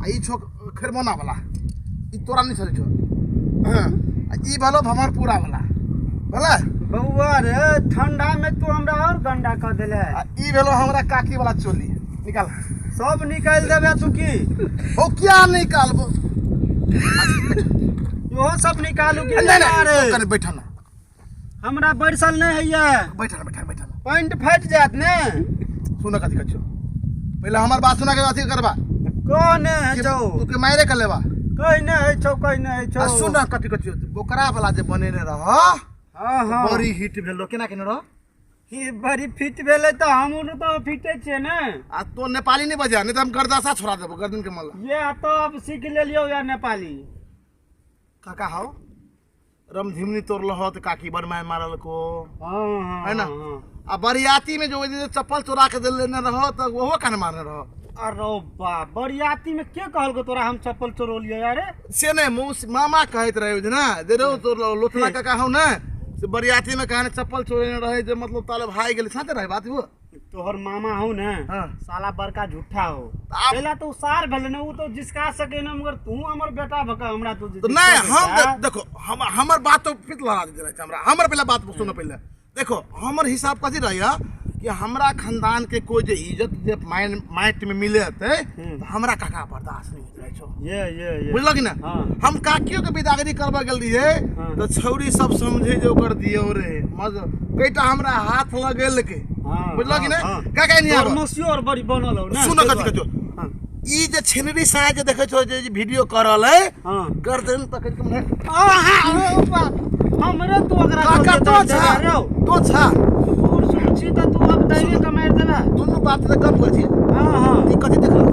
ई छो खेरमोना वाला ई तोरा नहीं चले छो हां ई भलो भमरपुरा वाला भला बउआ रे ठंडा में तू हमरा और गंडा कर देले ई भेलो हमरा काकी वाला चोली निकाल सब निकाल देबे तू की ओ क्या निकालबो यो सब निकालू की नहीं कर बैठा ना हमरा बैठल नहीं है बैठा ना पॉइंट फट जात ने सुन कथि कछो पहले हमर बात सुना के अथी करबा कौन है छौ तू के मारे कर लेबा कोई नहीं छौ सुन कथि कछो बोकरा वाला जे बनेने रह हां बड़ी हिट भेलो केना केने रह ही बड़ी फिट भेले तो हम तो फिटे छे ने आ तो नेपाली नहीं बजा नहीं तो हम गर्दासा छोड़ा देबो गर्दन के मल्ला ये तो अब सीख ले लियो या नेपाली काका हो रमझिमनी तोड़ल हो तो काकी बरमाए मारल को हां है ना आ बरियाती में जो चप्पल चोरा के दिल लेने रहो तो वो कान मारने रहो अरे बा बरियाती में के कहल को तोरा हम चप्पल चोरो लियो यार से ने मामा कहत रहे ना दे रो तो लोथना काका हो ना से बरियाती में कहने चप्पल चोरेने रहे जो मतलब ताले भाई गेल साथे रहे बात वो तोहर मामा हो ना साला बड़का झूठा हो पहला तो सार भेले ने वो तो जिसका सके ना मगर तू हमर बेटा भका हमरा तो नहीं हम देखो हमर बात तो फिट लगा दे रहे हमरा हमर पहला बात सुनो पहले देखो हमर हिसाब कथी रहिया कि हमरा खानदान के कोई जे इज्जत जे माइट में मिले थे तो हमरा काका बर्दाश्त नहीं होत रहे छो ये बुझल कि ना हम काकियो के विदागरी करबा गेल रहिए तो छौरी सब समझे जो कर दियो रे मज कईटा हमरा हाथ लगेल के बुझल कि ना काका नहीं आबो मसियोर बड़ी बनल हो ना सुन कथि कछो ई जे छेनरी साय जे देखे छो जे वीडियो करल है गर्दन पकड़ के हमरे तो अगर तो छा छी त तू अब दैवे कमार देबा दोनों बात से गप कर छी हां ती कथि देख रहल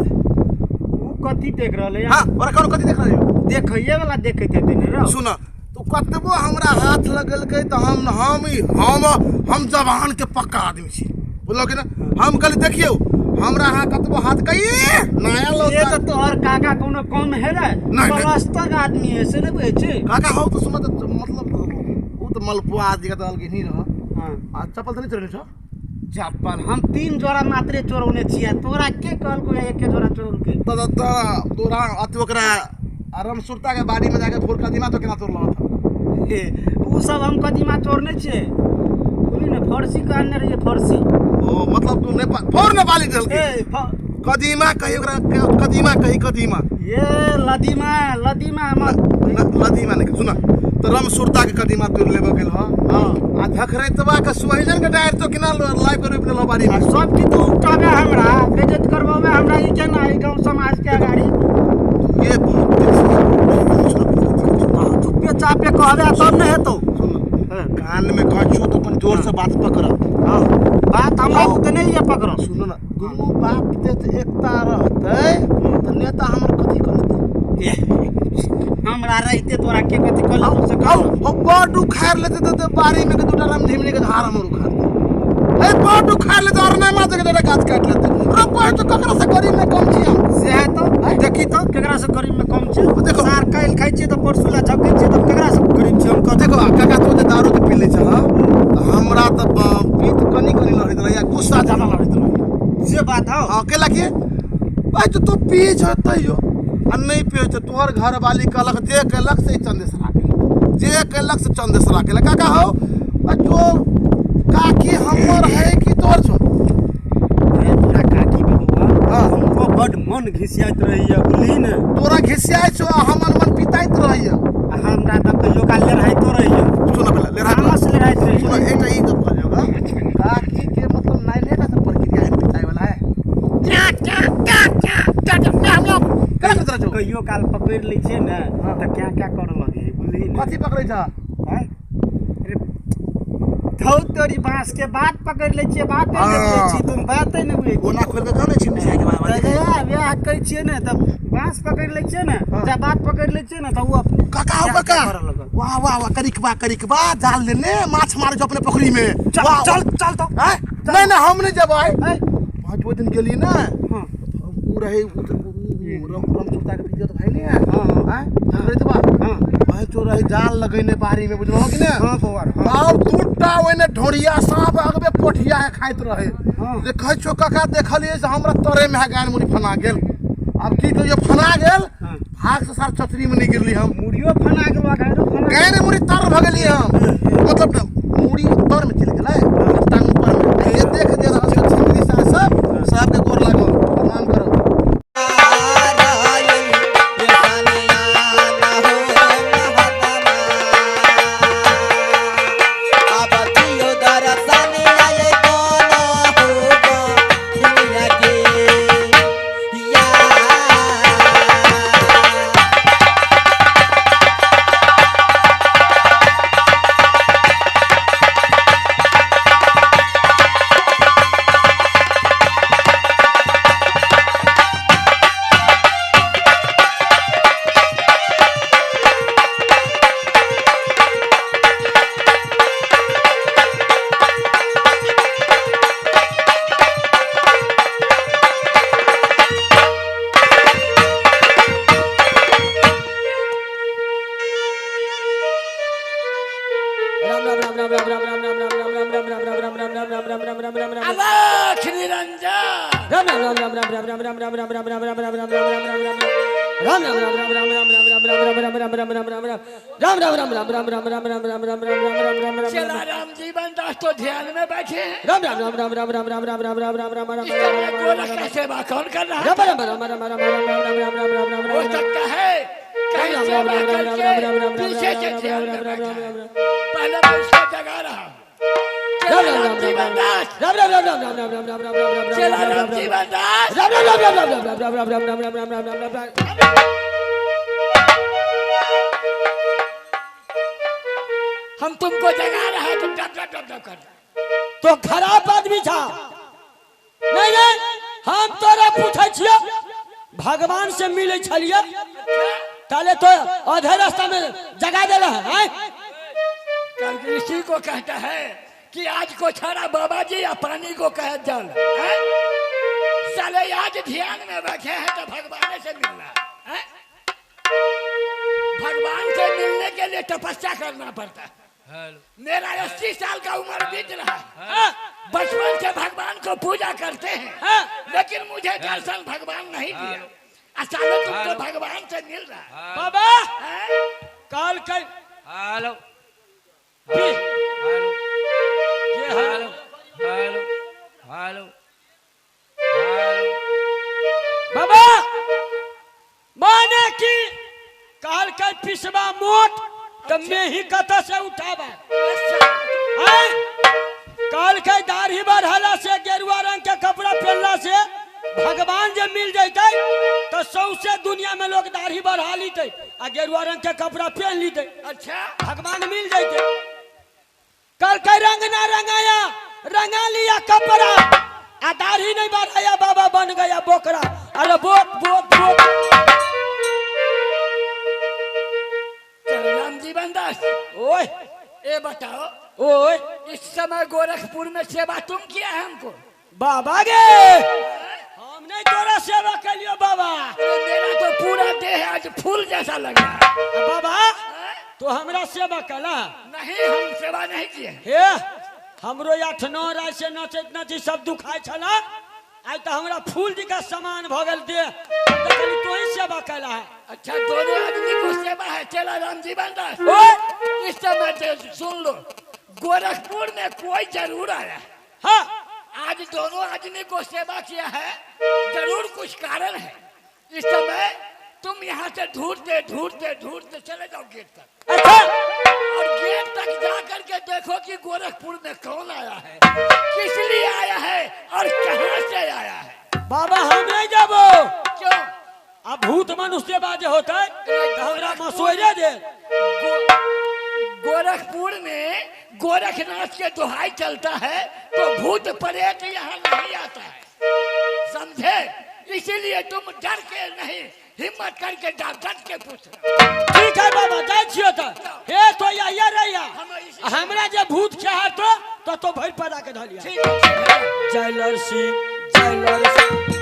ऊ कथि देख रहल है हां और कौन कथि देख रहल है देखइए वाला देखैते देने रे सुन तू कतबो हमरा हाथ लगल के त हम जवान के पक्का आदमी छी बोलो कि ना हम कल देखियो हमरा हाथ कतबो हाथ कई नया लोग ये त तोहर काका कोनो कम है रे प्लास्टर आदमी है से ने बुझे छी काका हो तो सुन मतलब ऊ तो मलपुआ आदि का दल के नहीं रह हां चप्पल तो नहीं चोरने छो चप्पल हम 3 जोड़ा मात्रे चोरौने छिया तोरा के कहल को एक के जोड़ा चोरल के तोरा अति ओकरा आराम सुरता के बाड़ी में जाके भोर कदीमा तो केना तोड़ल था ऊ सब हम कदीमा चोरने छे सुनी ना फरसी कहने रे फरसी ओ मतलब तू नेपाल फोर नेपाली चल के कदीमा कही ओकरा कदीमा ये लदीमा हम लदीमा नहीं सुना तो रम सुरता के कदीमा तोड़ लेबो गेल हां आ धखरेतवा के सुहैजन के डायर तो केना लाइव कर लो बाड़ी में सब की तू उठावे हमरा बेइज्जत करबावे हमरा ई केना ई गांव समाज के गाड़ी ये चुपे चापे कहबे तब न हेतो कान में कहछो तो अपन जोर से बात पकड़ हां बात हमरा उतने ही पकड़ सुनो ना दोनों बाप ते एकता रहते तो नेता हमर कथि करते हमरा रहते तोरा के कथि कर सकौ हो बड़ उखाड़ लेते तो बारी में के दुटा राम झिमनी के धार हमर उखाड़ दे ए बड़ उखाड़ लेते और ना माते के डरा गाछ काट लेते रे कोई तो ककरा से गरीब में कम छी हम से है तो देखी तो केकरा से गरीब में कम छी देखो सार काइल खाइ छी तो परसुला झपके छी तो केकरा से गरीब छी हम देखो काका तो जे दारू के पी ले छला हमरा तो पीत कनी लड़ित रहिया गुस्सा ज्यादा लड़ित रहिया से बात हो अकेला के भाई तो पी जतइयो आ नहीं पियो तो तोहर घर वाली कहलक जे कहलक से चंदेसरा के काका हो जो काकी हमर है कि तोर छो तोरा काकी बबुआ हमको बड मन घिसियात रहिया बुझली ने तोरा घिसियाय छो हमर मन पिताइत रहिया हमरा त कहियो काल ले रहै तो रहिया सुन पहले ले रहा से ले रहै सुन एटा ई गप कर जोगा काकी के मतलब नहीं लेगा सब प्रक्रिया है पिताई वाला है क्या हम लोग कहियो काल पकड़ लै छै ने त क्या कर लगे बुझली ने कथि पकड़ै छ हैं अरे धौ तोरी बांस के बात पकड़ लै छै बात ले छी तुम बात नहीं हुई कोना खोल के जाने छी मिसाई के बात बियाह कहै छियै ने त बांस पकड़ लै छियै ने जब बात पकड़ लै छियै ने त वो काका हो काका वाह वाह वाह करिकबा जाल लेने माछ मारे जो अपने पोखरी में चल तो नहीं हम नहीं जबै पांच दिन गेली ना हां ऊ रहे रम सुरता के वीडियो तो भाई नहीं है हां रे तो बात भाई चोर रहे जाल लगैने बारी में बुझलो कि ना हां बौआ और टूटा ओने ढोरिया सांप अगबे पोठिया खाइत रहे जे कहै छो काका देखलिए से हमरा तोरे में गान मुनी फना गेल अब की कहियो फना फना गेल भाग से सार छतरी में नहीं गिरली हम मुड़ियो फना के बा गए ने मुड़ी तर भ गेली हम मतलब मुड़ी तर में चल गेलै टांग ऊपर में ये देख दे छतरी से सब के गोर लागो प्रणाम करो राम जीवन दास तो ध्यान में बैठे हैं। राम राम राम राम राम राम राम राम राम राम राम राम राम गोरख का सेवा कौन कर रहा है? हो सकता है कहीं सेवा करके पीछे से ध्यान में बैठा है। पहले मैं उसको जगा रहा हूँ। राम जीवन दास राम राम राम राम राम राम राम राम राम राम राम जीवन दास राम राम राम राम राम राम राम राम राम राम राम राम राम। हम तुमको जगा रहे हैं, तुम डब डब डब डब कर तो खराब आदमी था नहीं नहीं हम तोरा पूछे छियो भगवान से मिले छलिए ताले तो आधे रास्ता में जगा देला है कल ऋषि को कहता है कि आज को छोड़ा बाबा जी या पानी को कह जल साले आज ध्यान में बैठे हैं तो भगवान से मिलना है। भगवान से मिलने के लिए तपस्या करना पड़ता है। मेरा 80 साल का उम्र बीत रहा है। बचपन से भगवान को पूजा करते हैं लेकिन मुझे दर्शन भगवान नहीं दिया। अचानक तुम तो भगवान से मिल रहा है। बाबा काल कल hello hello hello hello hello बाबा माने की काल कल पिसवा मोट तो मैं ही कथा से उठावा काल के दाढ़ी बढ़ाला से गेरुआ रंग के कपड़ा पहनला से भगवान जब मिल जाते तो सौसे दुनिया में लोग दाढ़ी बढ़ा लीते आ गेरुआ रंग के कपड़ा पहन लीते। अच्छा भगवान मिल जाते कल के रंग ना रंगाया रंगा लिया कपड़ा आ दाढ़ी नहीं बढ़ाया बाबा बन गया बोकरा। अरे बोक बोक बोक राम जीवन दास ओए ये बताओ ओए इस समय गोरखपुर में सेवा तुम किया है हमको? बाबा गे हम नहीं तोरा सेवा कर लियो बाबा। मेरा तो पूरा देह आज फूल जैसा लग रहा है। बाबा तो हमरा सेवा कला नहीं हम सेवा नहीं किए। हे हमरो 8-9 रात से नचत नची सब दुखाई छला आज तो हमरा फूल जी का सामान भगल दे तो खाली तो ही सेवा कला है। अच्छा दोनों आदमी को सेवा है। चला राम जीवन दास इस समय सुन लो गोरखपुर में कोई जरूर आया है। हाँ आज दोनों आदमी को सेवा किया है जरूर कुछ कारण है। इस समय तुम यहाँ से ढूंढते ढूंढते ढूंढते चले जाओ गेट तक। अच्छा और गेट तक जा करके देखो कि गोरखपुर में कौन आया है, किस लिए आया है और कहाँ से आया है। बाबा हम नहीं जाबो। क्यों? अब भूत मनुष्य बाजे होता है तो हमरा मसोइरे दे। गोरखपुर में गोरखनाथ के दुहाई चलता है तो भूत प्रेत यहाँ नहीं आता है, समझे? इसीलिए तुम डर के नहीं हिम्मत करके डर के पूछ रहे। ठीक है बाबा जाय छियो तो हे तो या रहिया हमरा जे भूत चाह तो भइल पड़ा के धलिया। ठीक है जय लरसी जय लरसी